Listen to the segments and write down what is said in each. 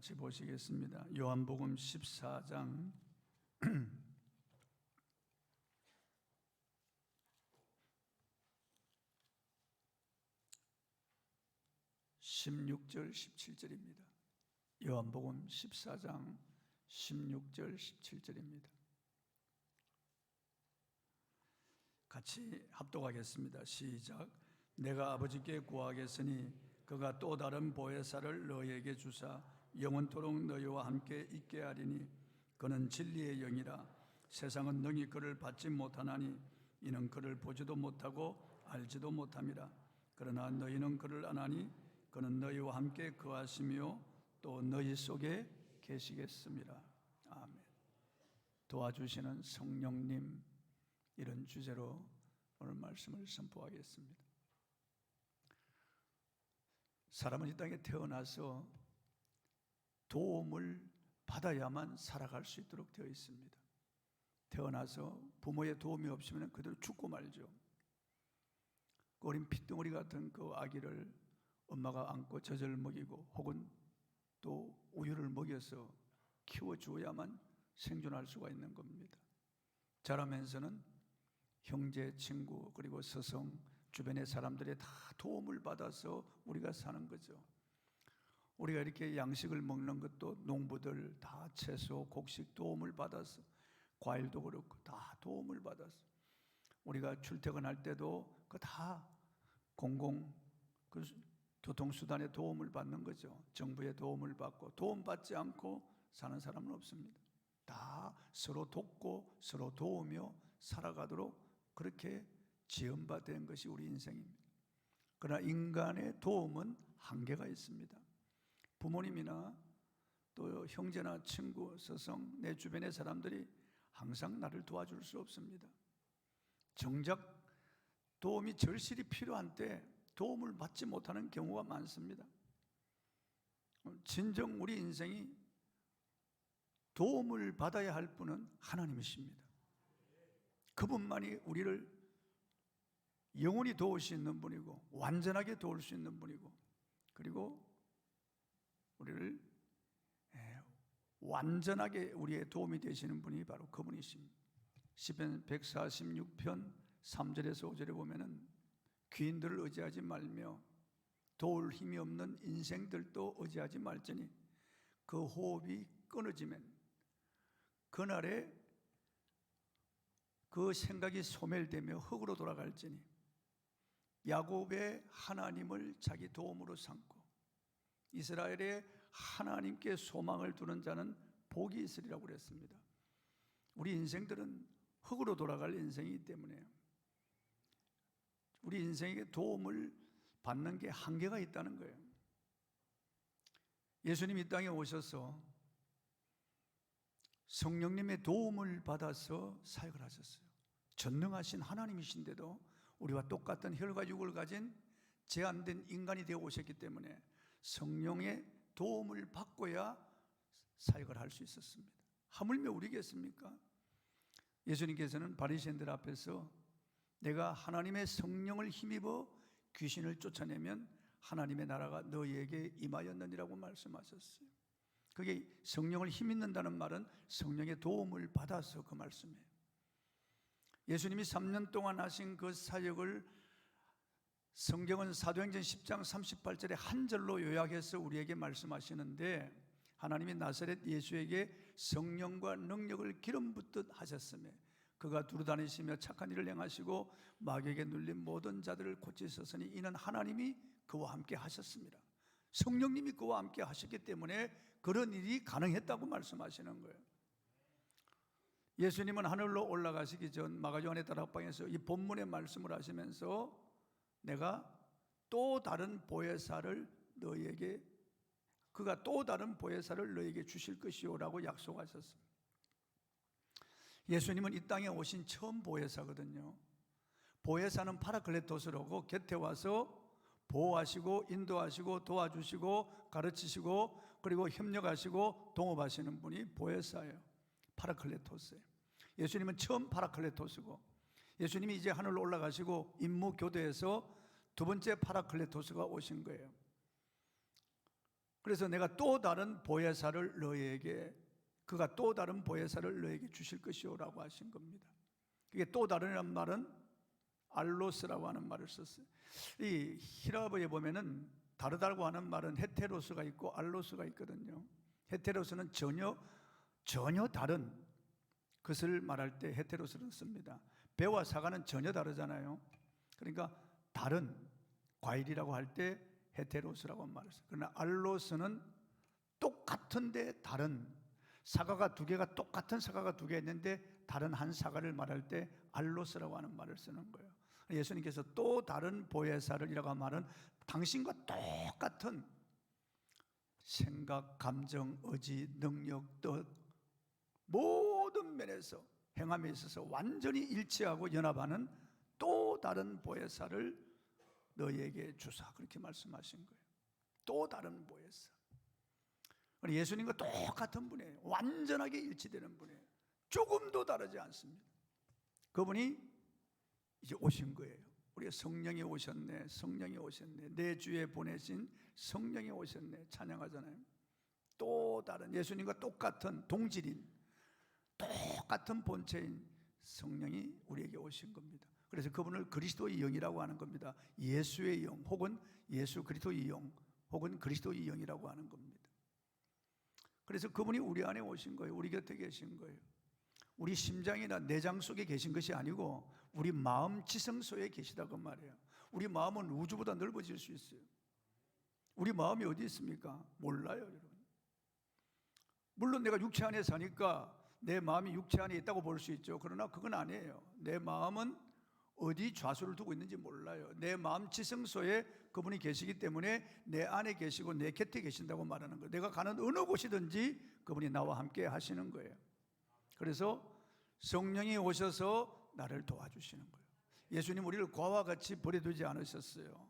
같이 보시겠습니다. 요한복음 14장 16절 17절입니다. 요한복음 14장 16절 17절입니다. 같이 합독하겠습니다. 시작. 내가 아버지께 구하겠으니 그가 또 다른 보혜사를 너희에게 주사 영원토록 너희와 함께 있게 하리니 그는 진리의 영이라. 세상은 능히 그를 받지 못하나니 이는 그를 보지도 못하고 알지도 못함이라. 그러나 너희는 그를 아나니 그는 너희와 함께 거하시며 또 너희 속에 계시겠습니다. 아멘. 도와주시는 성령님, 이런 주제로 오늘 말씀을 선포하겠습니다. 사람은 이 땅에 태어나서 도움을 받아야만 살아갈 수 있도록 되어 있습니다. 태어나서 부모의 도움이 없으면 그대로 죽고 말죠. 어린 핏덩어리 같은 그 아기를 엄마가 안고 젖을 먹이고 혹은 또 우유를 먹여서 키워주어야만 생존할 수가 있는 겁니다. 자라면서는 형제, 친구, 그리고 스승, 주변의 사람들의 다 도움을 받아서 우리가 사는 거죠. 우리가 이렇게 양식을 먹는 것도 농부들 다 채소, 곡식 도움을 받아서, 과일도 그렇고 다 도움을 받아서, 우리가 출퇴근할 때도 그 다 공공 교통수단의 도움을 받는 거죠. 정부의 도움을 받고, 도움받지 않고 사는 사람은 없습니다. 다 서로 돕고 서로 도우며 살아가도록 그렇게 지음받은 것이 우리 인생입니다. 그러나 인간의 도움은 한계가 있습니다. 부모님이나 또 형제나 친구, 스승, 내 주변의 사람들이 항상 나를 도와줄 수 없습니다. 정작 도움이 절실히 필요한 때 도움을 받지 못하는 경우가 많습니다. 진정 우리 인생이 도움을 받아야 할 분은 하나님이십니다. 그분만이 우리를 영원히 도울 수 있는 분이고 완전하게 도울 수 있는 분이고, 그리고 우리를 완전하게 우리의 도움이 되시는 분이 바로 그분이십니다. 시편 146편 3절에서 5절에 보면은 귀인들을 의지하지 말며 도울 힘이 없는 인생들도 의지하지 말지니 그 호흡이 끊어지면 그날에 그 생각이 소멸되며 흙으로 돌아갈지니 야곱의 하나님을 자기 도움으로 삼고 이스라엘의 하나님께 소망을 두는 자는 복이 있으리라고 그랬습니다. 우리 인생들은 흙으로 돌아갈 인생이기 때문에 우리 인생에게 도움을 받는 게 한계가 있다는 거예요. 예수님이 이 땅에 오셔서 성령님의 도움을 받아서 사역을 하셨어요. 전능하신 하나님이신데도 우리와 똑같은 혈과 육을 가진 제한된 인간이 되어 오셨기 때문에 성령의 도움을 받고야 사역을 할 수 있었습니다. 하물며 우리겠습니까? 예수님께서는 바리새인들 앞에서 내가 하나님의 성령을 힘입어 귀신을 쫓아내면 하나님의 나라가 너희에게 임하였느니라고 말씀하셨어요. 그게 성령을 힘입는다는 말은 성령의 도움을 받아서 그 말씀이에요. 예수님이 3년 동안 하신 그 사역을 성경은 사도행전 10장 38절에 한 절로 요약해서 우리에게 말씀하시는데, 하나님이 나사렛 예수에게 성령과 능력을 기름 붓듯 하셨으며 그가 두루다니시며 착한 일을 행하시고 마귀에게 눌린 모든 자들을 고치셨으니 이는 하나님이 그와 함께 하셨습니다. 성령님이 그와 함께 하셨기 때문에 그런 일이 가능했다고 말씀하시는 거예요. 예수님은 하늘로 올라가시기 전 마가요한의 다락방에서 이 본문의 말씀을 하시면서 내가 또 다른 보혜사를 너희에게, 그가 또 다른 보혜사를 너희에게 주실 것이요라고 약속하셨습니다. 예수님은 이 땅에 오신 처음 보혜사거든요. 보혜사는 파라클레토스라고 곁에 와서 보호하시고 인도하시고 도와주시고 가르치시고 그리고 협력하시고 동업하시는 분이 보혜사예요. 파라클레토스예요. 예수님은 처음 파라클레토스고, 예수님이 이제 하늘로 올라가시고 임무 교대에서 두 번째 파라클레토스가 오신 거예요. 그래서 내가 또 다른 보혜사를 너희에게, 그가 또 다른 보혜사를 너희에게 주실 것이오라고 하신 겁니다. 그게 또 다른이란 말은 알로스라고 하는 말을 썼어요. 이 히라보에 보면은 다르다고 하는 말은 헤테로스가 있고 알로스가 있거든요. 헤테로스는 전혀 다른 것을 말할 때 헤테로스를 씁니다. 배와 사과는 전혀 다르잖아요. 그러니까 다른 과일이라고 할 때 헤테로스라고 말을 써요. 그러나 알로스는 똑같은데 다른, 사과가 두 개가 똑같은 사과가 두 개 있는데 다른 한 사과를 말할 때 알로스라고 하는 말을 쓰는 거예요. 예수님께서 또 다른 보혜사를이라고 말은 당신과 똑같은 생각, 감정, 의지, 능력, 뜻 모든 면에서 행함에 있어서 완전히 일치하고 연합하는 또 다른 보혜사를 너희에게 주사, 그렇게 말씀하신 거예요. 또 다른 보혜사. 예수님과 똑같은 분이에요. 완전하게 일치되는 분이에요. 조금도 다르지 않습니다. 그분이 이제 오신 거예요. 우리가 성령이 오셨네, 성령이 오셨네, 내 주에 보내신 성령이 오셨네 찬양하잖아요. 또 다른, 예수님과 똑같은 동질인, 똑같은 본체인 성령이 우리에게 오신 겁니다. 그래서 그분을 그리스도의 영이라고 하는 겁니다. 예수의 영 혹은 예수 그리스도의 영 혹은 그리스도의 영이라고 하는 겁니다. 그래서 그분이 우리 안에 오신 거예요. 우리 곁에 계신 거예요. 우리 심장이나 내장 속에 계신 것이 아니고 우리 마음 지성소에 계시다고 말해요. 우리 마음은 우주보다 넓어질 수 있어요. 우리 마음이 어디 있습니까? 몰라요, 여러분. 물론 내가 육체 안에 사니까 내 마음이 육체 안에 있다고 볼 수 있죠. 그러나 그건 아니에요. 내 마음은 어디 좌소를 두고 있는지 몰라요. 내 마음 지성소에 그분이 계시기 때문에 내 안에 계시고 내 곁에 계신다고 말하는 거예요. 내가 가는 어느 곳이든지 그분이 나와 함께 하시는 거예요. 그래서 성령이 오셔서 나를 도와주시는 거예요. 예수님 우리를 과와 같이 버려두지 않으셨어요.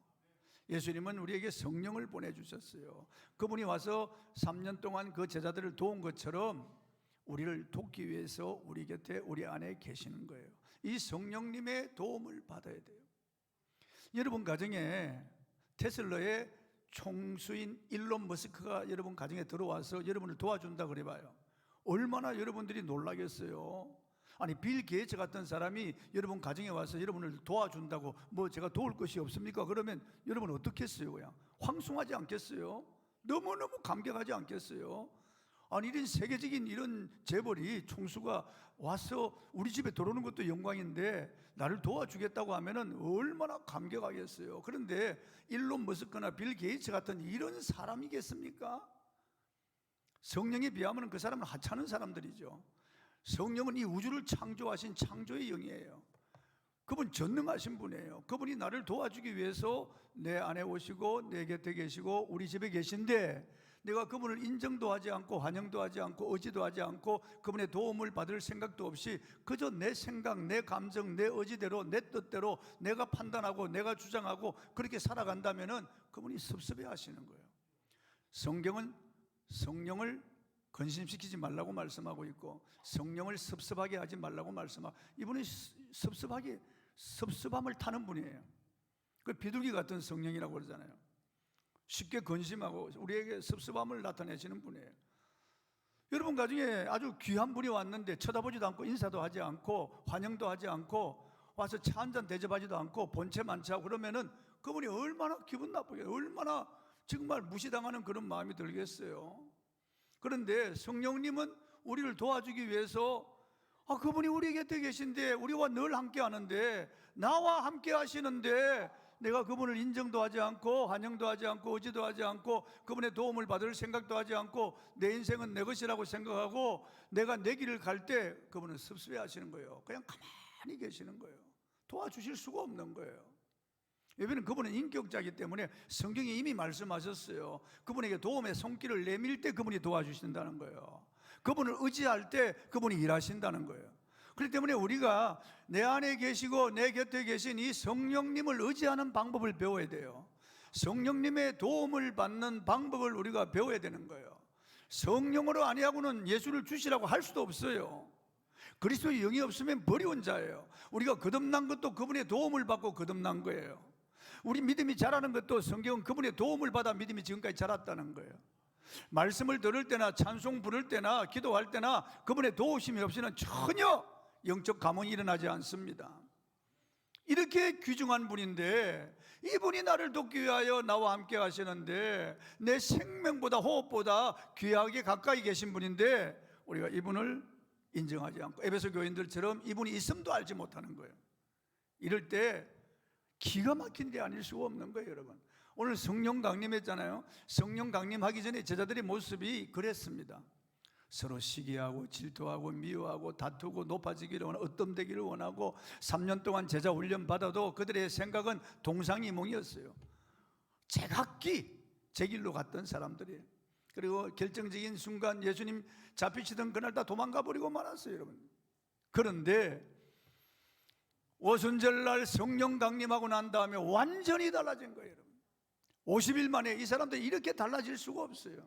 예수님은 우리에게 성령을 보내주셨어요. 그분이 와서 3년 동안 그 제자들을 도운 것처럼 우리를 돕기 위해서 우리 곁에, 우리 안에 계시는 거예요. 이 성령님의 도움을 받아야 돼요. 여러분 가정에 테슬라의 총수인 일론 머스크가 여러분 가정에 들어와서 여러분을 도와준다 그래봐요. 얼마나 여러분들이 놀라겠어요. 아니 빌 게이츠 같은 사람이 여러분 가정에 와서 여러분을 도와준다고, 뭐 제가 도울 것이 없습니까? 그러면 여러분 어떻겠어요? 그냥 황송하지 않겠어요? 너무너무 감격하지 않겠어요? 아니 이런 세계적인 이런 재벌이, 총수가 와서 우리 집에 들어오는 것도 영광인데 나를 도와주겠다고 하면은 얼마나 감격하겠어요. 그런데 일론 머스크나 빌 게이츠 같은 이런 사람이겠습니까? 성령에 비하면 그 사람은 하찮은 사람들이죠. 성령은 이 우주를 창조하신 창조의 영이에요. 그분 전능하신 분이에요. 그분이 나를 도와주기 위해서 내 안에 오시고 내 곁에 계시고 우리 집에 계신데, 내가 그분을 인정도 하지 않고 환영도 하지 않고 의지도 하지 않고 그분의 도움을 받을 생각도 없이 그저 내 생각, 내 감정, 내 의지대로, 내 뜻대로 내가 판단하고 내가 주장하고 그렇게 살아간다면은 그분이 섭섭해 하시는 거예요. 성경은 성령을 근심시키지 말라고 말씀하고 있고 성령을 섭섭하게 하지 말라고 말씀하고, 이분이 섭섭함을 타는 분이에요. 그 비둘기 같은 성령이라고 그러잖아요. 쉽게 근심하고 우리에게 섭섭함을 나타내시는 분이에요. 여러분 가정에 아주 귀한 분이 왔는데 쳐다보지도 않고 인사도 하지 않고 환영도 하지 않고 와서 차 한잔 대접하지도 않고 본체 만취하고 그러면은 그분이 얼마나 기분 나쁘게, 얼마나 정말 무시당하는 그런 마음이 들겠어요. 그런데 성령님은 우리를 도와주기 위해서 그분이 우리 곁에 계신데, 우리와 늘 함께 하는데, 나와 함께 하시는데 내가 그분을 인정도 하지 않고 환영도 하지 않고 의지도 하지 않고 그분의 도움을 받을 생각도 하지 않고 내 인생은 내 것이라고 생각하고 내가 내 길을 갈 때 그분은 섭섭해 하시는 거예요. 그냥 가만히 계시는 거예요. 도와주실 수가 없는 거예요. 왜냐하면 그분은 인격자이기 때문에 성경이 이미 말씀하셨어요. 그분에게 도움의 손길을 내밀 때 그분이 도와주신다는 거예요. 그분을 의지할 때 그분이 일하신다는 거예요. 그렇기 때문에 우리가 내 안에 계시고 내 곁에 계신 이 성령님을 의지하는 방법을 배워야 돼요. 성령님의 도움을 받는 방법을 우리가 배워야 되는 거예요. 성령으로 아니하고는 예수를 주시라고 할 수도 없어요. 그리스도의 영이 없으면 버리운 자예요. 우리가 거듭난 것도 그분의 도움을 받고 거듭난 거예요. 우리 믿음이 자라는 것도 성경은 그분의 도움을 받아 믿음이 지금까지 자랐다는 거예요. 말씀을 들을 때나 찬송 부를 때나 기도할 때나 그분의 도우심이 없이는 전혀 영적 감흥이 일어나지 않습니다. 이렇게 귀중한 분인데 이분이 나를 돕기 위하여 나와 함께 하시는데 내 생명보다 호흡보다 귀하게 가까이 계신 분인데 우리가 이분을 인정하지 않고 에베소 교인들처럼 이분이 있음도 알지 못하는 거예요. 이럴 때 기가 막힌 일이 아닐 수가 없는 거예요, 여러분. 오늘 성령 강림했잖아요. 성령 강림하기 전에 제자들의 모습이 그랬습니다. 서로 시기하고 질투하고 미워하고 다투고 높아지기를 원하고 얻덤되기를 원하고 3년 동안 제자 훈련 받아도 그들의 생각은 동상이몽이었어요. 제각기 제 길로 갔던 사람들이에요. 그리고 결정적인 순간 예수님 잡히시던 그날 다 도망가 버리고 말았어요, 여러분. 그런데 오순절날 성령 강림하고 난 다음에 완전히 달라진 거예요, 여러분. 50일 만에 이 사람들이 이렇게 달라질 수가 없어요.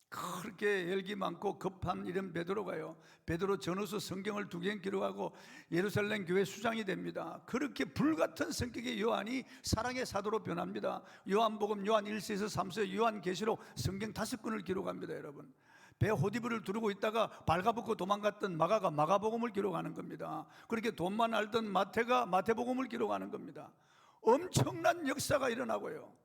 그렇게 열기 많고 급한 이런 베드로가요, 베드로 전후서 성경을 2권 기록하고 예루살렘 교회 수장이 됩니다. 그렇게 불같은 성격의 요한이 사랑의 사도로 변합니다. 요한복음, 요한 1서에서 3서, 요한계시록 성경 5권을 기록합니다, 여러분. 배 호디브를 두르고 있다가 발가벗고 도망갔던 마가가 마가복음을 기록하는 겁니다. 그렇게 돈만 알던 마태가 마태복음을 기록하는 겁니다. 엄청난 역사가 일어나고요,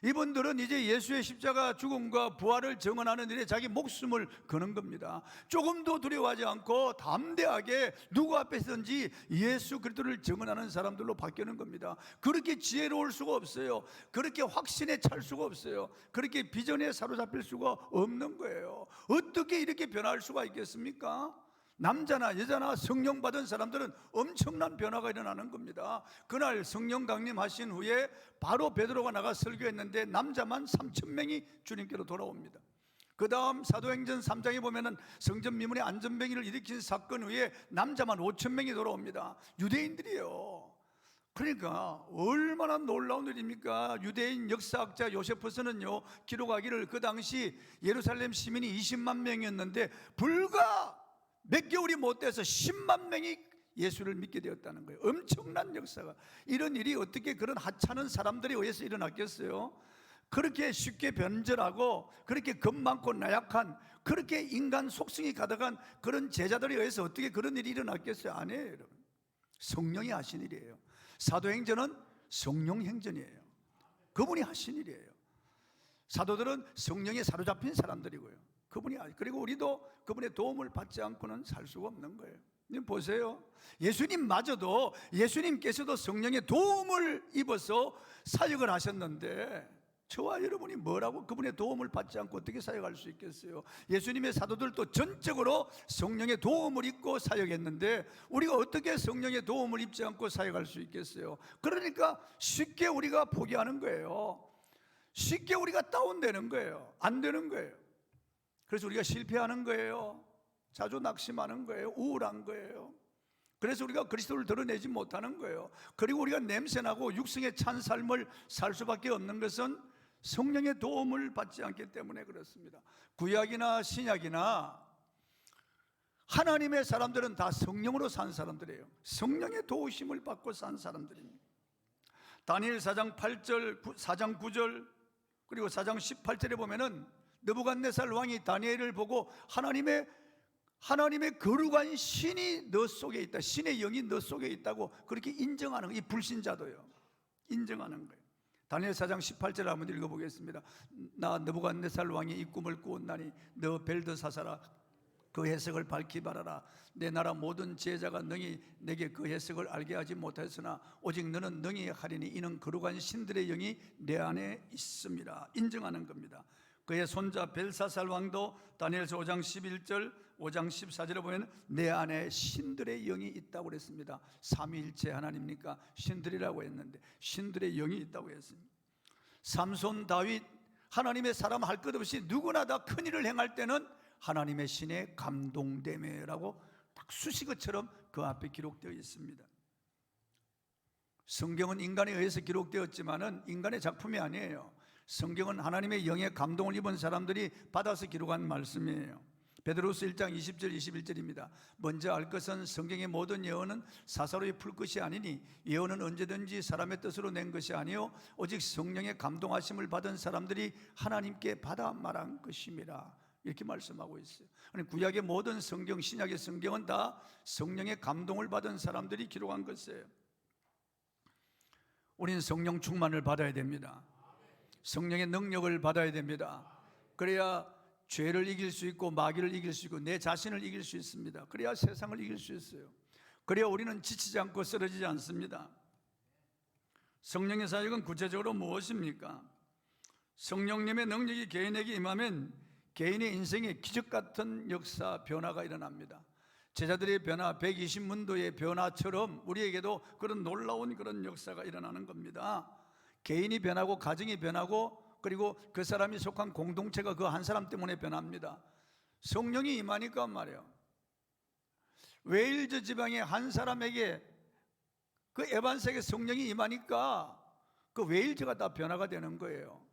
이분들은 이제 예수의 십자가 죽음과 부활을 증언하는 일에 자기 목숨을 거는 겁니다. 조금도 두려워하지 않고 담대하게 누구 앞에서든지 예수 그리스도를 증언하는 사람들로 바뀌는 겁니다. 그렇게 지혜로울 수가 없어요. 그렇게 확신에 찰 수가 없어요. 그렇게 비전에 사로잡힐 수가 없는 거예요. 어떻게 이렇게 변할 수가 있겠습니까? 남자나 여자나 성령 받은 사람들은 엄청난 변화가 일어나는 겁니다. 그날 성령 강림하신 후에 바로 베드로가 나가 설교했는데 남자만 3,000명이 주님께로 돌아옵니다. 그 다음 사도행전 3장에 보면은 성전 미문의 안전병기를 일으킨 사건 후에 남자만 5,000명이 돌아옵니다. 유대인들이에요. 그러니까 얼마나 놀라운 일입니까? 유대인 역사학자 요세푸스는요 기록하기를 그 당시 예루살렘 시민이 20만 명이었는데 불과 몇 개월이 못 돼서 10만 명이 예수를 믿게 되었다는 거예요. 엄청난 역사가. 이런 일이 어떻게 그런 하찮은 사람들에 의해서 일어났겠어요? 그렇게 쉽게 변절하고 그렇게 겁 많고 나약한, 그렇게 인간 속성이 가득한 그런 제자들에 의해서 어떻게 그런 일이 일어났겠어요? 아니에요, 여러분. 성령이 하신 일이에요. 사도행전은 성령 행전이에요. 그분이 하신 일이에요. 사도들은 성령에 사로잡힌 사람들이고요, 그분이. 그리고 우리도 그분의 도움을 받지 않고는 살 수가 없는 거예요. 보세요, 예수님마저도, 예수님께서도 성령의 도움을 입어서 사역을 하셨는데 저와 여러분이 뭐라고 그분의 도움을 받지 않고 어떻게 사역할 수 있겠어요? 예수님의 사도들도 전적으로 성령의 도움을 입고 사역했는데 우리가 어떻게 성령의 도움을 입지 않고 사역할 수 있겠어요? 그러니까 쉽게 우리가 포기하는 거예요. 쉽게 우리가 다운되는 거예요. 안 되는 거예요. 그래서 우리가 실패하는 거예요. 자주 낙심하는 거예요. 우울한 거예요. 그래서 우리가 그리스도를 드러내지 못하는 거예요. 그리고 우리가 냄새나고 육성에 찬 삶을 살 수밖에 없는 것은 성령의 도움을 받지 않기 때문에 그렇습니다. 구약이나 신약이나 하나님의 사람들은 다 성령으로 산 사람들이에요. 성령의 도우심을 받고 산 사람들입니다. 다니엘 4장 8절, 4장 9절 그리고 4장 18절에 보면은 느부갓네살 왕이 다니엘을 보고 하나님의 거룩한 신이 너 속에 있다, 신의 영이 너 속에 있다고 그렇게 인정하는 거예요. 이 불신자도요, 인정하는 거예요. 다니엘 4장 18절 한번 읽어보겠습니다. 나 느부갓네살 왕이 이 꿈을 꾸었나니 너 벨드사사라, 그 해석을 밝히 말하라. 내 나라 모든 제자가 능히 내게 그 해석을 알게 하지 못하였으나 오직 너는 능히 하리니 이는 거룩한 신들의 영이 내 안에 있습니다. 인정하는 겁니다. 그의 손자 벨사살 왕도 다니엘서 5장 11절 5장 14절에 보면 내 안에 신들의 영이 있다고 그랬습니다. 삼위일체 하나님이니까 신들이라고 했는데 신들의 영이 있다고 했습니다. 삼손, 다윗, 하나님의 사람 할 것 없이 누구나 다 큰일을 행할 때는 하나님의 신에 감동되매라고 딱 수식어처럼 그 앞에 기록되어 있습니다. 성경은 인간에 의해서 기록되었지만은 인간의 작품이 아니에요. 성경은 하나님의 영의 감동을 입은 사람들이 받아서 기록한 말씀이에요. 베드로서 1장 20절 21절입니다. 먼저 알 것은 성경의 모든 예언은 사사로이 풀 것이 아니니 예언은 언제든지 사람의 뜻으로 낸 것이 아니요 오직 성령의 감동하심을 받은 사람들이 하나님께 받아 말한 것임이라. 이렇게 말씀하고 있어요. 구약의 모든 성경, 신약의 성경은 다 성령의 감동을 받은 사람들이 기록한 것이에요. 우리는 성령 충만을 받아야 됩니다. 성령의 능력을 받아야 됩니다. 그래야 죄를 이길 수 있고 마귀를 이길 수 있고 내 자신을 이길 수 있습니다. 그래야 세상을 이길 수 있어요. 그래야 우리는 지치지 않고 쓰러지지 않습니다. 성령의 사역은 구체적으로 무엇입니까? 성령님의 능력이 개인에게 임하면 개인의 인생에 기적 같은 역사, 변화가 일어납니다. 제자들의 변화, 120문도의 변화처럼 우리에게도 그런 놀라운 그런 역사가 일어나는 겁니다. 개인이 변하고 가정이 변하고 그리고 그 사람이 속한 공동체가 그 한 사람 때문에 변합니다. 성령이 임하니까 말이에요. 웨일즈 지방의 한 사람에게 그 에반스에게 성령이 임하니까 그 웨일즈가 다 변화가 되는 거예요.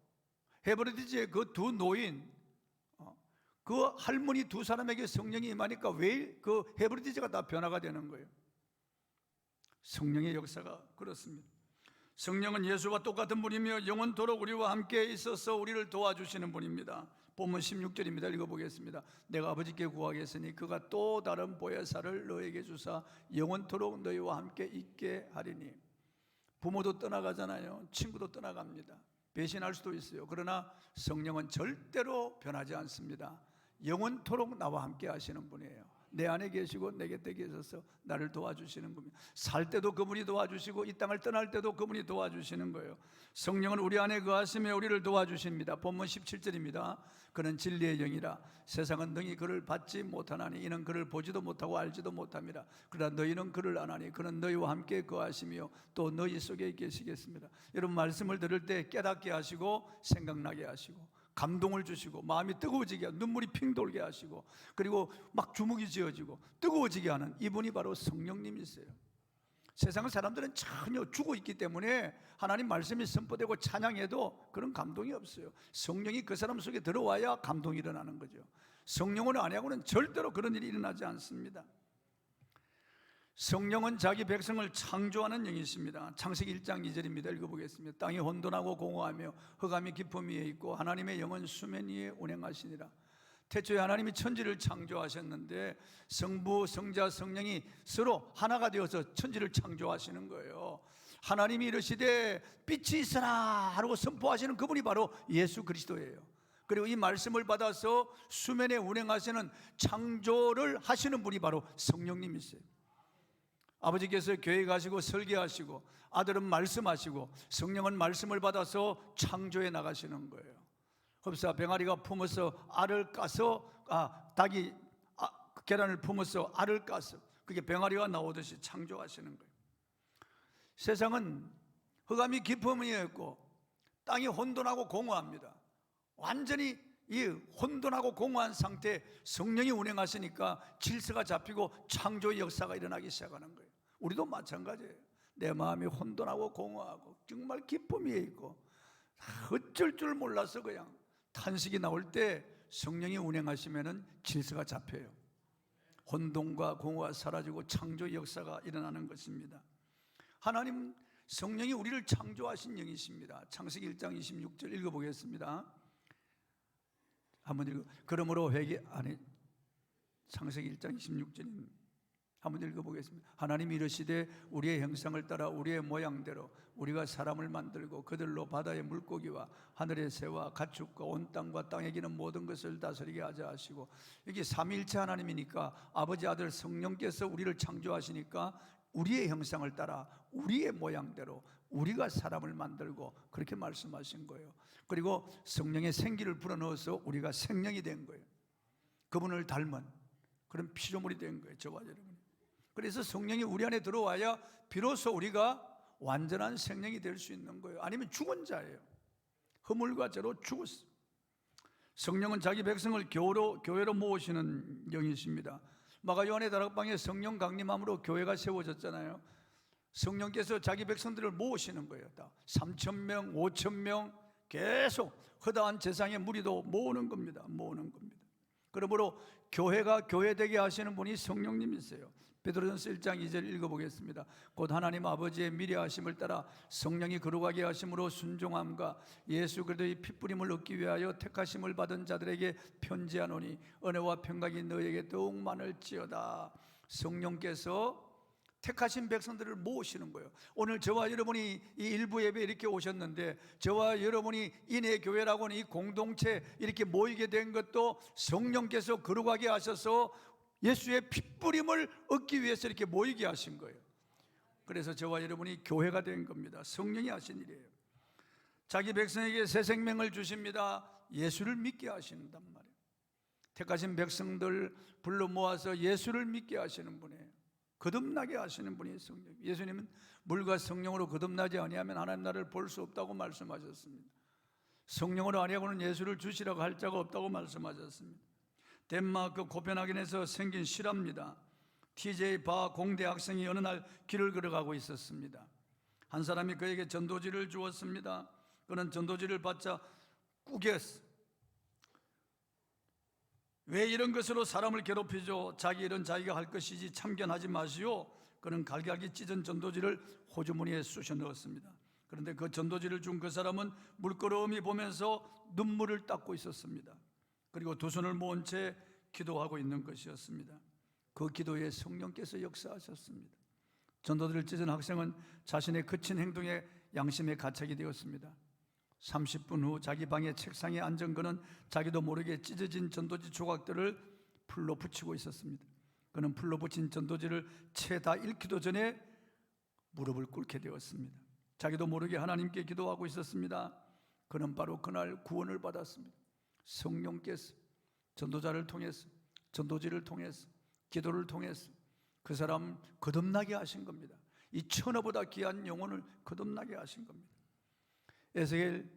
헤브리디지의 그 두 노인, 그 할머니 두 사람에게 성령이 임하니까 그 헤브리디지가 다 변화가 되는 거예요. 성령의 역사가 그렇습니다. 성령은 예수와 똑같은 분이며 영원토록 우리와 함께 있어서 우리를 도와주시는 분입니다. 본문 16절입니다. 읽어보겠습니다. 내가 아버지께 구하겠으니 그가 또 다른 보혜사를 너에게 주사 영원토록 너희와 함께 있게 하리니. 부모도 떠나가잖아요. 친구도 떠나갑니다. 배신할 수도 있어요. 그러나 성령은 절대로 변하지 않습니다. 영원토록 나와 함께 하시는 분이에요. 내 안에 계시고 내 곁에 계셔서 나를 도와주시는 겁니다. 살 때도 그분이 도와주시고 이 땅을 떠날 때도 그분이 도와주시는 거예요. 성령은 우리 안에 거하시며 우리를 도와주십니다. 본문 17절입니다. 그는 진리의 영이라 세상은 능히 그를 받지 못하나니 이는 그를 보지도 못하고 알지도 못합니다. 그러나 너희는 그를 아나니 그는 너희와 함께 거하시며 또 너희 속에 계시겠습니다. 여러분 말씀을 들을 때 깨닫게 하시고 생각나게 하시고 감동을 주시고 마음이 뜨거워지게 하고 눈물이 핑 돌게 하시고 그리고 막 주먹이 쥐어지고 뜨거워지게 하는 이분이 바로 성령님이세요. 세상 사람들은 전혀 죽어 있기 때문에 하나님 말씀이 선포되고 찬양해도 그런 감동이 없어요. 성령이 그 사람 속에 들어와야 감동이 일어나는 거죠. 성령은 아니하고는 절대로 그런 일이 일어나지 않습니다. 성령은 자기 백성을 창조하는 영이십니다. 창세기 1장 2절입니다. 읽어보겠습니다. 땅이 혼돈하고 공허하며 흑암이 깊음 위에 있고 하나님의 영은 수면 위에 운행하시니라. 태초에 하나님이 천지를 창조하셨는데 성부, 성자, 성령이 서로 하나가 되어서 천지를 창조하시는 거예요. 하나님이 이르시되 빛이 있으라 하고 선포하시는 그분이 바로 예수 그리스도예요. 그리고 이 말씀을 받아서 수면에 운행하시는 창조를 하시는 분이 바로 성령님이세요. 아버지께서 교회 가시고 설교하시고 아들은 말씀하시고 성령은 말씀을 받아서 창조해 나가시는 거예요. 흡사 병아리가 품어서 알을 까서 닭이 계란을 품어서 알을 까서 그게 병아리가 나오듯이 창조하시는 거예요. 세상은 흑암이 깊음 위에 있고 땅이 혼돈하고 공허합니다. 완전히 이 혼돈하고 공허한 상태에 성령이 운행하시니까 질서가 잡히고 창조의 역사가 일어나기 시작하는 거예요. 우리도 마찬가지예요. 내 마음이 혼돈하고 공허하고 정말 기쁨 위에 있고 어쩔 줄 몰라서 그냥 탄식이 나올 때 성령이 운행하시면 질서가 잡혀요. 혼돈과 공허가 사라지고 창조의 역사가 일어나는 것입니다. 하나님 성령이 우리를 창조하신 영이십니다. 창세기 1장 26절 읽어보겠습니다. 한번 읽어. 그러므로 창세기 1장 26절입니다. 한번 읽어보겠습니다. 하나님이 이르시되 우리의 형상을 따라 우리의 모양대로 우리가 사람을 만들고 그들로 바다의 물고기와 하늘의 새와 가축과 온 땅과 땅에 기는 모든 것을 다스리게 하자 하시고, 여기 삼위일체 하나님이니까 아버지 아들 성령께서 우리를 창조하시니까 우리의 형상을 따라 우리의 모양대로 우리가 사람을 만들고 그렇게 말씀하신 거예요. 그리고 성령의 생기를 불어넣어서 우리가 생명이 된 거예요. 그분을 닮은 그런 피조물이 된 거예요. 저와 여러분. 그래서 성령이 우리 안에 들어와야 비로소 우리가 완전한 생명이 될 수 있는 거예요. 아니면 죽은 자예요. 허물과 죄로 죽었어요. 성령은 자기 백성을 교회로 모으시는 영이십니다. 마가요한의 다락방에 성령 강림함으로 교회가 세워졌잖아요. 성령께서 자기 백성들을 모으시는 거예요. 3,000명, 5,000명 계속 허다한 세상의 무리도 모으는 겁니다. 모으는 겁니다. 그러므로 교회가 교회되게 하시는 분이 성령님이세요. 베드로전서 1장 2절 읽어보겠습니다. 곧 하나님 아버지의 미래하심을 따라 성령이 거룩하게 하심으로 순종함과 예수 그리스도의 핏부림을 얻기 위하여 택하심을 받은 자들에게 편지하노니 은혜와 평강이 너에게 더욱 많을지어다. 성령께서 택하신 백성들을 모으시는 거예요. 오늘 저와 여러분이 이 일부 예배 이렇게 오셨는데, 저와 여러분이 인해교회라고 하는 이 공동체 이렇게 모이게 된 것도 성령께서 거룩하게 하셔서 예수의 핏부림을 얻기 위해서 이렇게 모이게 하신 거예요. 그래서 저와 여러분이 교회가 된 겁니다. 성령이 하신 일이에요. 자기 백성에게 새 생명을 주십니다. 예수를 믿게 하신단 말이에요. 택하신 백성들 불러 모아서 예수를 믿게 하시는 분이에요. 거듭나게 하시는 분이 성령. 예수님은 물과 성령으로 거듭나지 아니하면 하나님 나라를 볼 수 없다고 말씀하셨습니다. 성령으로 아니하고는 예수를 주시라고 할 자가 없다고 말씀하셨습니다. 덴마크 코펜하겐에서 생긴 실화입니다. TJ 바 공대 학생이 어느 날 길을 걸어가고 있었습니다. 한 사람이 그에게 전도지를 주었습니다. 그는 전도지를 받자 꾸겼어. 왜 이런 것으로 사람을 괴롭히죠? 자기 일은 자기가 할 것이지 참견하지 마시오. 그는 갈갈기 찢은 전도지를 호주머니에 쑤셔 넣었습니다. 그런데 그 전도지를 준 그 사람은 물끄러미 보면서 눈물을 닦고 있었습니다. 그리고 두 손을 모은 채 기도하고 있는 것이었습니다. 그 기도에 성령께서 역사하셨습니다. 전도지를 찢은 학생은 자신의 거친 행동에 양심의 가책이 되었습니다. 30분 후 자기 방의 책상에 앉은 그는 자기도 모르게 찢어진 전도지 조각들을 풀로 붙이고 있었습니다. 그는 풀로 붙인 전도지를 채 다 읽기도 전에 무릎을 꿇게 되었습니다. 자기도 모르게 하나님께 기도하고 있었습니다. 그는 바로 그날 구원을 받았습니다. 성령께서 전도자를 통해서, 전도지를 통해서, 기도를 통해서 그 사람 거듭나게 하신 겁니다. 이 천하보다 귀한 영혼을 거듭나게 하신 겁니다. 에스겔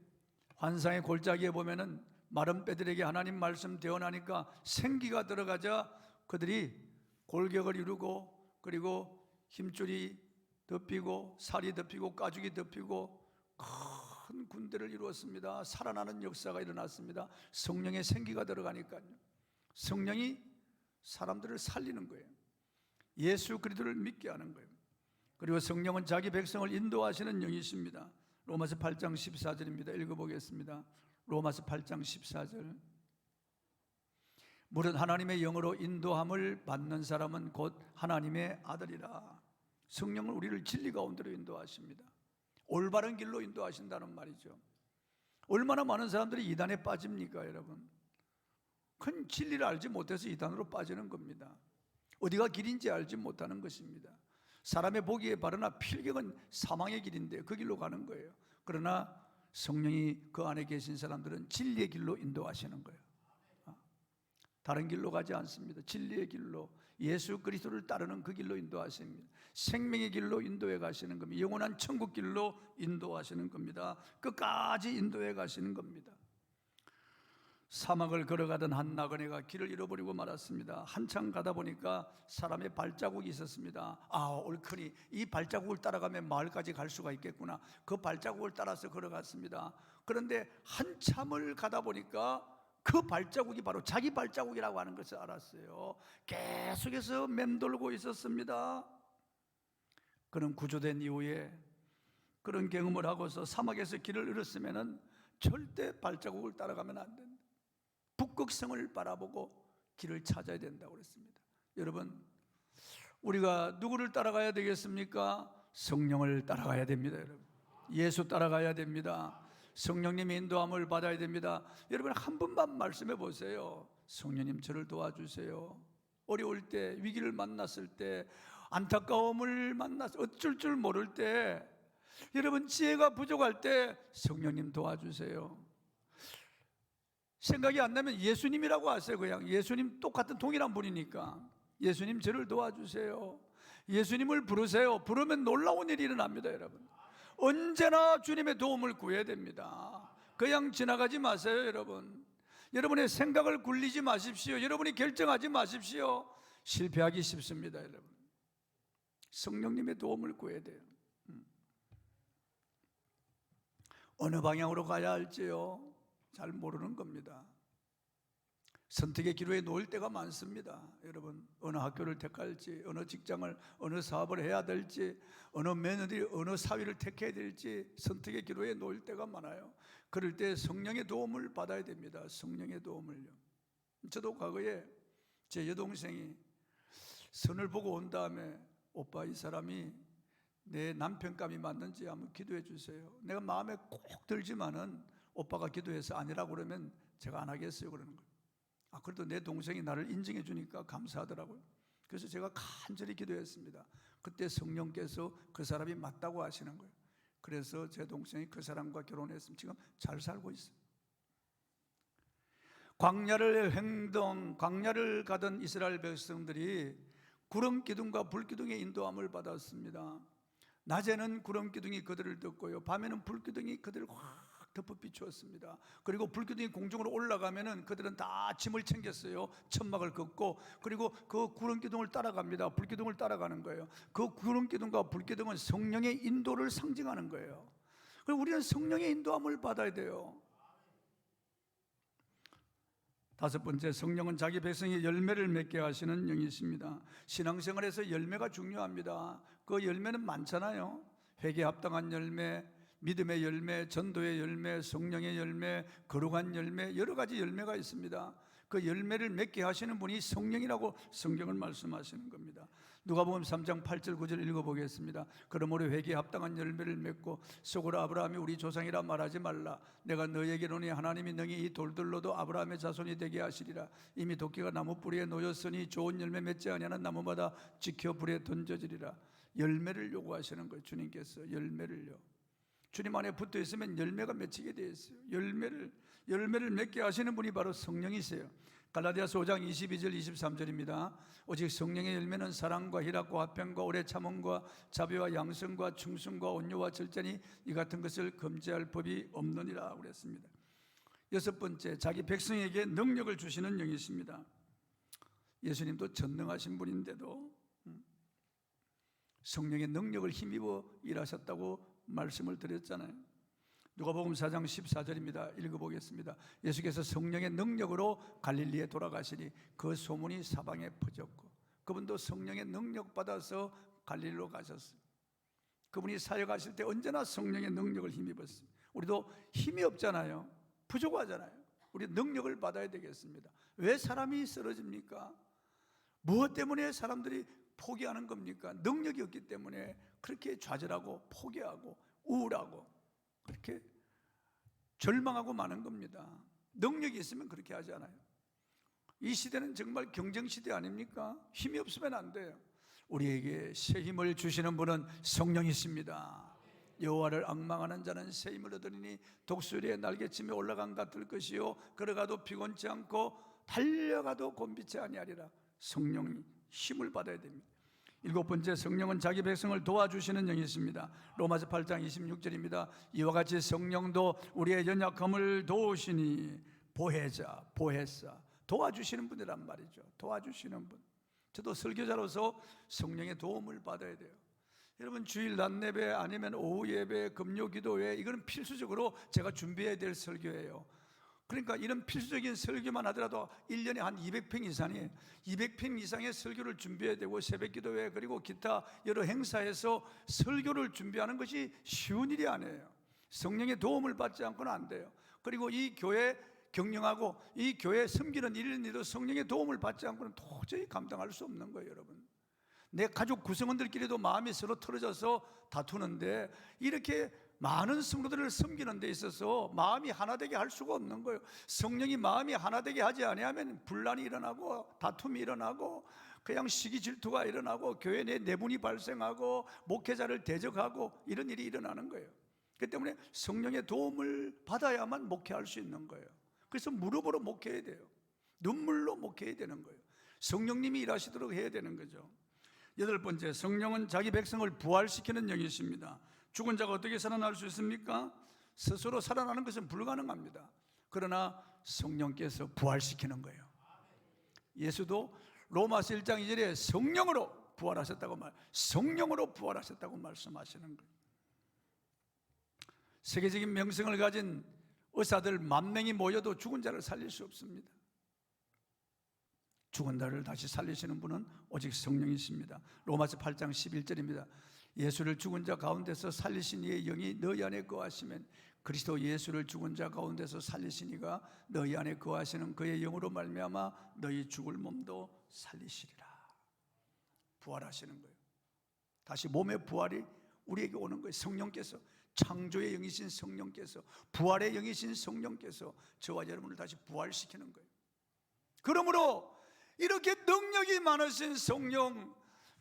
환상의 골짜기에 보면은 마른 뼈들에게 하나님 말씀 대언하니까 생기가 들어가자 그들이 골격을 이루고, 그리고 힘줄이 덮이고 살이 덮이고 가죽이 덮이고 큰 군대를 이루었습니다. 살아나는 역사가 일어났습니다. 성령의 생기가 들어가니까요. 성령이 사람들을 살리는 거예요. 예수 그리스도를 믿게 하는 거예요. 그리고 성령은 자기 백성을 인도하시는 영이십니다. 로마서 8장 14절입니다. 읽어보겠습니다. 로마서 8장 14절. 무릇 하나님의 영으로 인도함을 받는 사람은 곧 하나님의 아들이라. 성령은 우리를 진리 가운데로 인도하십니다. 올바른 길로 인도하신다는 말이죠. 얼마나 많은 사람들이 이단에 빠집니까, 여러분? 큰 진리를 알지 못해서 이단으로 빠지는 겁니다. 어디가 길인지 알지 못하는 것입니다. 사람의 보기에 바르나 필경은 사망의 길인데 그 길로 가는 거예요. 그러나 성령이 그 안에 계신 사람들은 진리의 길로 인도하시는 거예요. 다른 길로 가지 않습니다. 진리의 길로, 예수 그리스도를 따르는 그 길로 인도하십니다. 생명의 길로 인도해 가시는 겁니다. 영원한 천국 길로 인도하시는 겁니다. 끝까지 인도해 가시는 겁니다. 사막을 걸어가던 한 나그네가 길을 잃어버리고 말았습니다. 한참 가다 보니까 사람의 발자국이 있었습니다. 옳거니 이 발자국을 따라가면 마을까지 갈 수가 있겠구나. 그 발자국을 따라서 걸어갔습니다. 그런데 한참을 가다 보니까 그 발자국이 바로 자기 발자국이라고 하는 것을 알았어요. 계속해서 맴돌고 있었습니다. 그는 구조된 이후에 그런 경험을 하고서 사막에서 길을 잃었으면 절대 발자국을 따라가면 안 된다. 북극성을 바라보고 길을 찾아야 된다고 그랬습니다. 여러분, 우리가 누구를 따라가야 되겠습니까? 성령을 따라가야 됩니다. 여러분, 예수 따라가야 됩니다. 성령님의 인도함을 받아야 됩니다. 여러분, 한 번만 말씀해 보세요. 성령님, 저를 도와주세요. 어려울 때, 위기를 만났을 때, 안타까움을 만나서 어쩔 줄 모를 때, 여러분 지혜가 부족할 때 성령님 도와주세요. 생각이 안 나면 예수님이라고 하세요. 그냥 예수님, 똑같은 동일한 분이니까 예수님 저를 도와주세요. 예수님을 부르세요. 부르면 놀라운 일이 일어납니다. 여러분, 언제나 주님의 도움을 구해야 됩니다. 그냥 지나가지 마세요. 여러분의 생각을 굴리지 마십시오. 여러분이 결정하지 마십시오. 실패하기 쉽습니다. 여러분, 성령님의 도움을 구해야 돼요. 어느 방향으로 가야 할지요 잘 모르는 겁니다. 선택의 기로에 놓일 때가 많습니다. 여러분, 어느 학교를 택할지, 어느 직장을, 어느 사업을 해야 될지, 어느 며느리, 어느 사위를 택해야 될지 선택의 기로에 놓일 때가 많아요. 그럴 때 성령의 도움을 받아야 됩니다. 성령의 도움을요. 저도 과거에 제 여동생이 선을 보고 온 다음에 오빠, 이 사람이 내 남편감이 맞는지 한번 기도해 주세요. 내가 마음에 꼭 들지만은 오빠가 기도해서 아니라고 그러면 제가 안 하겠어요 그러는 거예요. 그래도 내 동생이 나를 인정해 주니까 감사하더라고요. 그래서 제가 간절히 기도했습니다. 그때 성령께서 그 사람이 맞다고 하시는 거예요. 그래서 제 동생이 그 사람과 결혼했으면 지금 잘 살고 있어요. 광야를 가던 이스라엘 백성들이 구름 기둥과 불 기둥의 인도함을 받았습니다. 낮에는 구름 기둥이 그들을 덮고요, 밤에는 불 기둥이 그들을 확 덮어 비추었습니다. 그리고 불 기둥이 공중으로 올라가면은 그들은 다 짐을 챙겼어요. 천막을 걷고, 그리고 그 구름 기둥을 따라갑니다. 불 기둥을 따라가는 거예요. 그 구름 기둥과 불 기둥은 성령의 인도를 상징하는 거예요. 그리고 우리는 성령의 인도함을 받아야 돼요. 다섯 번째, 성령은 자기 백성이 열매를 맺게 하시는 영이십니다. 신앙생활에서 열매가 중요합니다. 그 열매는 많잖아요. 회개에 합당한 열매, 믿음의 열매, 전도의 열매, 성령의 열매, 거룩한 열매, 여러 가지 열매가 있습니다. 그 열매를 맺게 하시는 분이 성령이라고 성경을 말씀하시는 겁니다. 누가복음 3장 8절 9절 읽어보겠습니다. 그러므로 회개에 합당한 열매를 맺고 속으로 아브라함이 우리 조상이라 말하지 말라. 내가 너에게로니 하나님이 능히 이 돌들로도 아브라함의 자손이 되게 하시리라. 이미 도끼가 나무 뿌리에 놓였으니 좋은 열매 맺지 아니하는 나무마다 지켜 불에 던져지리라. 열매를 요구하시는 거예요. 주님께서 열매를요. 주님 안에 붙어 있으면 열매가 맺히게 되어 있어요. 열매를 맺게 하시는 분이 바로 성령이세요. 갈라디아서 5장 22절 23절입니다. 오직 성령의 열매는 사랑과 희락과 화평과 오래 참음과 자비와 양성과 충성과 온유와 절제니 이 같은 것을 금지할 법이 없느니라 그랬습니다. 여섯 번째, 자기 백성에게 능력을 주시는 영이십니다. 예수님도 전능하신 분인데도 성령의 능력을 힘입어 일하셨다고 말씀을 드렸잖아요. 누가복음 4장 14절입니다. 읽어보겠습니다. 예수께서 성령의 능력으로 갈릴리에 돌아가시니 그 소문이 사방에 퍼졌고, 그분도 성령의 능력 받아서 갈릴리로 가셨어요. 그분이 사역하실 때 언제나 성령의 능력을 힘입었어요. 우리도 힘이 없잖아요. 부족하잖아요. 우리 능력을 받아야 되겠습니다. 왜 사람이 쓰러집니까? 무엇 때문에 사람들이 포기하는 겁니까? 능력이 없기 때문에 그렇게 좌절하고 포기하고 우울하고 그렇게 절망하고 마는 겁니다. 능력이 있으면 그렇게 하지 않아요. 이 시대는 정말 경쟁시대 아닙니까? 힘이 없으면 안 돼요. 우리에게 새 힘을 주시는 분은 성령이십니다. 여호와를 앙망하는 자는 새 힘을 얻으리니 독수리의 날개침에 올라간 것 같을 것이요 걸어가도 피곤치 않고 달려가도 곤비치 아니하리라. 성령이 힘을 받아야 됩니다. 일곱 번째, 성령은 자기 백성을 도와주시는 영이십니다. 로마서 8장 26절입니다. 이와 같이 성령도 우리의 연약함을 도우시니 보혜자, 보혜사, 도와주시는 분이란 말이죠. 도와주시는 분. 저도 설교자로서 성령의 도움을 받아야 돼요. 여러분, 주일 낮 예배 아니면 오후 예배, 금요 기도회, 이거는 필수적으로 제가 준비해야 될 설교예요. 그러니까 이런 필수적인 설교만 하더라도 1년에 한 200편 이상이에요. 200편 이상의 설교를 준비해야 되고, 새벽기도회 그리고 기타 여러 행사에서 설교를 준비하는 것이 쉬운 일이 아니에요. 성령의 도움을 받지 않고는 안 돼요. 그리고 이 교회 경영하고 이 교회 섬기는 일일도 성령의 도움을 받지 않고는 도저히 감당할 수 없는 거예요. 여러분, 내 가족 구성원들끼리도 마음이 서로 틀어져서 다투는데 이렇게 많은 성도들을 섬기는 데 있어서 마음이 하나 되게 할 수가 없는 거예요. 성령이 마음이 하나 되게 하지 아니하면 분란이 일어나고 다툼이 일어나고 그냥 시기 질투가 일어나고 교회 내 내분이 발생하고 목회자를 대적하고 이런 일이 일어나는 거예요. 그렇기 때문에 성령의 도움을 받아야만 목회할 수 있는 거예요. 그래서 무릎으로 목회해야 돼요. 눈물로 목회해야 되는 거예요. 성령님이 일하시도록 해야 되는 거죠. 여덟 번째, 성령은 자기 백성을 부활시키는 영이십니다. 죽은 자가 어떻게 살아날 수 있습니까? 스스로 살아나는 것은 불가능합니다. 그러나 성령께서 부활시키는 거예요. 예수도 로마서 1장 2절에 성령으로 부활하셨다고 말씀하시는 거예요. 세계적인 명성을 가진 의사들 10,000명이 모여도 죽은 자를 살릴 수 없습니다. 죽은 자를 다시 살리시는 분은 오직 성령이십니다. 로마서 8장 11절입니다. 예수를 죽은 자 가운데서 살리신 이의 영이 너희 안에 거하시면 그리스도 예수를 죽은 자 가운데서 살리신 이가 너희 안에 거하시는 그의 영으로 말미암아 너희 죽을 몸도 살리시리라. 부활하시는 거예요. 다시 몸의 부활이 우리에게 오는 거예요. 성령께서, 창조의 영이신 성령께서, 부활의 영이신 성령께서 저와 여러분을 다시 부활시키는 거예요. 그러므로 이렇게 능력이 많으신 성령,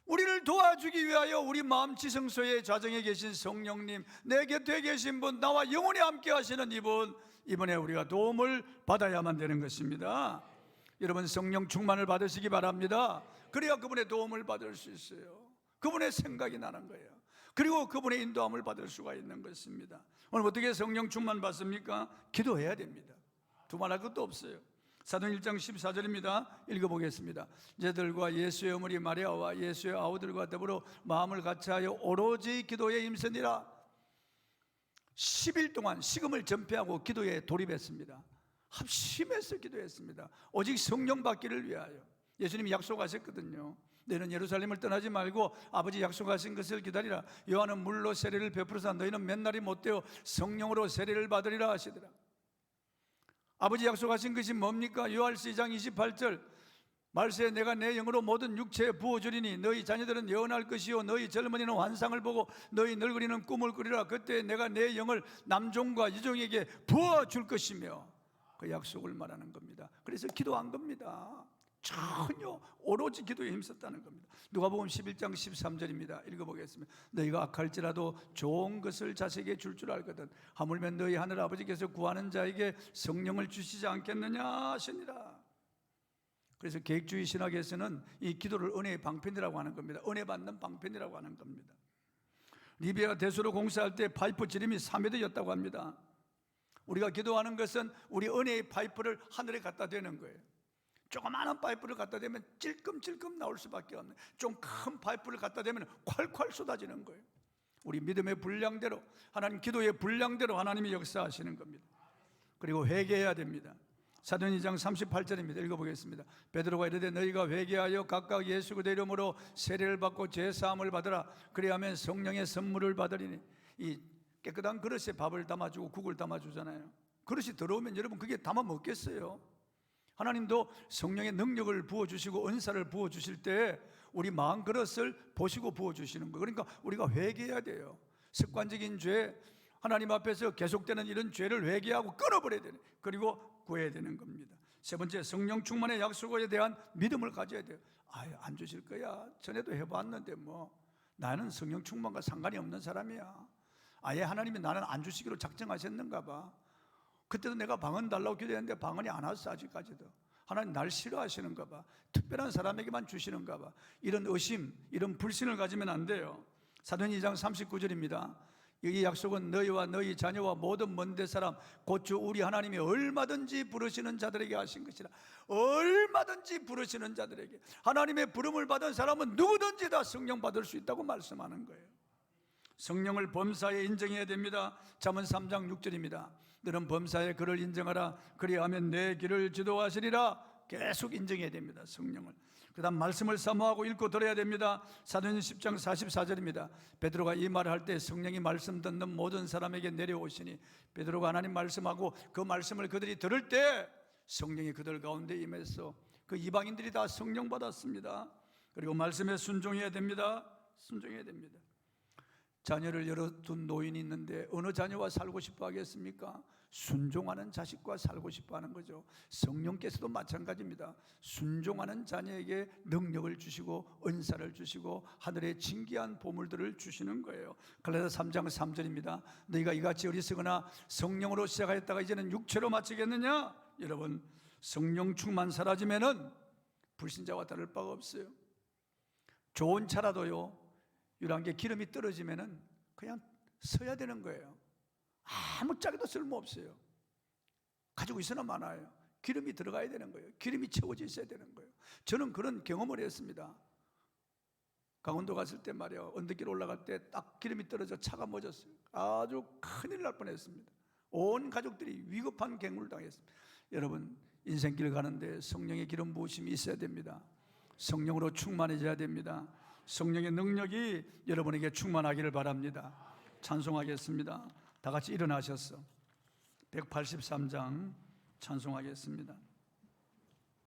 우리를 도와주기 위하여 우리 마음 지성소의 좌정에 계신 성령님, 내 곁에 계신 분, 나와 영원히 함께 하시는 이분, 이번에 우리가 도움을 받아야만 되는 것입니다. 여러분, 성령 충만을 받으시기 바랍니다. 그래야 그분의 도움을 받을 수 있어요. 그분의 생각이 나는 거예요. 그리고 그분의 인도함을 받을 수가 있는 것입니다. 오늘 어떻게 성령 충만 받습니까? 기도해야 됩니다. 두말할 것도 없어요. 사도행 1장 14절입니다. 읽어보겠습니다. 제들과 예수의 어머니 마리아와 예수의 아우들과 더불어 마음을 같이하여 오로지 기도에 힘쓰니라. 10일 동안 식음을 전폐하고 기도에 돌입했습니다. 합심해서 기도했습니다. 오직 성령 받기를 위하여. 예수님이 약속하셨거든요. 너희는 예루살렘을 떠나지 말고 아버지 약속하신 것을 기다리라. 요한은 물로 세례를 베풀어서 너희는 몇 날이 못되어 성령으로 세례를 받으리라 하시더라. 아버지 약속하신 것이 뭡니까? 요한일서 2장 28절 말세에 내가 내 영으로 모든 육체에 부어주리니 너희 자녀들은 예언할 것이요 너희 젊은이는 환상을 보고 너희 늙은이는 꿈을 꾸리라. 그때 내가 내 영을 남종과 여종에게 부어줄 것이며, 그 약속을 말하는 겁니다. 그래서 기도한 겁니다. 전혀 오로지 기도에 힘썼다는 겁니다. 누가복음 11장 13절입니다. 읽어보겠습니다. 너희가 악할지라도 좋은 것을 자식에게 줄 알거든 하물며 너희 하늘 아버지께서 구하는 자에게 성령을 주시지 않겠느냐 하시니라. 그래서 계획주의 신학에서는 이 기도를 은혜의 방편이라고 하는 겁니다. 은혜 받는 방편이라고 하는 겁니다. 리비아 대수로 공사할 때 파이프 지름이 3m였다고 합니다. 우리가 기도하는 것은 우리 은혜의 파이프를 하늘에 갖다 대는 거예요. 조그마한 파이프를 갖다 대면 찔끔찔끔 나올 수밖에 없는, 좀 큰 파이프를 갖다 대면 콸콸 쏟아지는 거예요. 우리 믿음의 분량대로, 하나님 기도의 분량대로 하나님이 역사하시는 겁니다. 그리고 회개해야 됩니다. 사도행 2장 38절입니다. 읽어보겠습니다. 베드로가 이르되 너희가 회개하여 각각 예수 그리스도의 이름으로 세례를 받고 죄사함을 받으라. 그리하면 성령의 선물을 받으리니. 이 깨끗한 그릇에 밥을 담아주고 국을 담아주잖아요. 그릇이 더러우면 여러분 그게 담아 먹겠어요? 하나님도 성령의 능력을 부어주시고 은사를 부어주실 때 우리 마음 그릇을 보시고 부어주시는 거예요. 그러니까 우리가 회개해야 돼요. 습관적인 죄, 하나님 앞에서 계속되는 이런 죄를 회개하고 끊어버려야 되는, 그리고 구해야 되는 겁니다. 세 번째, 성령 충만의 약속에 대한 믿음을 가져야 돼요. 안 주실 거야. 전에도 해봤는데 뭐 나는 성령 충만과 상관이 없는 사람이야. 아예 하나님이 나는 안 주시기로 작정하셨는가 봐. 그때도 내가 방언 달라고 기도했는데 방언이 안 왔어. 아직까지도 하나님 날 싫어하시는가 봐. 특별한 사람에게만 주시는가 봐. 이런 의심, 이런 불신을 가지면 안 돼요. 사도행 2장 39절입니다 이 약속은 너희와 너희 자녀와 모든 먼데 사람 곧 주 우리 하나님이 얼마든지 부르시는 자들에게 하신 것이라. 얼마든지 부르시는 자들에게, 하나님의 부름을 받은 사람은 누구든지 다 성령 받을 수 있다고 말씀하는 거예요. 성령을 범사에 인정해야 됩니다. 잠언 3장 6절입니다 너는 범사에 그를 인정하라. 그리하면 내 길을 지도하시리라. 계속 인정해야 됩니다. 성령을. 그 다음 말씀을 사모하고 읽고 들어야 됩니다. 사도행 10장 44절입니다 베드로가 이 말을 할 때 성령이 말씀 듣는 모든 사람에게 내려오시니, 베드로가 하나님 말씀하고 그 말씀을 그들이 들을 때 성령이 그들 가운데 임해서 그 이방인들이 다 성령 받았습니다. 그리고 말씀에 순종해야 됩니다. 순종해야 됩니다. 자녀를 열어둔 노인이 있는데 어느 자녀와 살고 싶어 하겠습니까? 순종하는 자식과 살고 싶어 하는 거죠. 성령께서도 마찬가지입니다. 순종하는 자녀에게 능력을 주시고 은사를 주시고 하늘의 진귀한 보물들을 주시는 거예요. 갈라디아서 3장 3절입니다 너희가 이같이 어리석으나 성령으로 시작하였다가 이제는 육체로 마치겠느냐? 여러분, 성령 충만 사라지면은 불신자와 다를 바가 없어요. 좋은 차라도요, 이런 게 기름이 떨어지면은 그냥 서야 되는 거예요. 아무짝에도 쓸모없어요. 가지고 있으나 많아요. 기름이 들어가야 되는 거예요. 기름이 채워져 있어야 되는 거예요. 저는 그런 경험을 했습니다. 강원도 갔을 때 말이에요, 언덕길 올라갈 때 딱 기름이 떨어져 차가 멎었어요. 아주 큰일 날 뻔했습니다. 온 가족들이 위급한 경우를 당했습니다. 여러분, 인생길 가는데 성령의 기름 부으심이 있어야 됩니다. 성령으로 충만해져야 됩니다. 성령의 능력이 여러분에게 충만하기를 바랍니다. 찬송하겠습니다. 다 같이 일어나셔서 183장 찬송하겠습니다.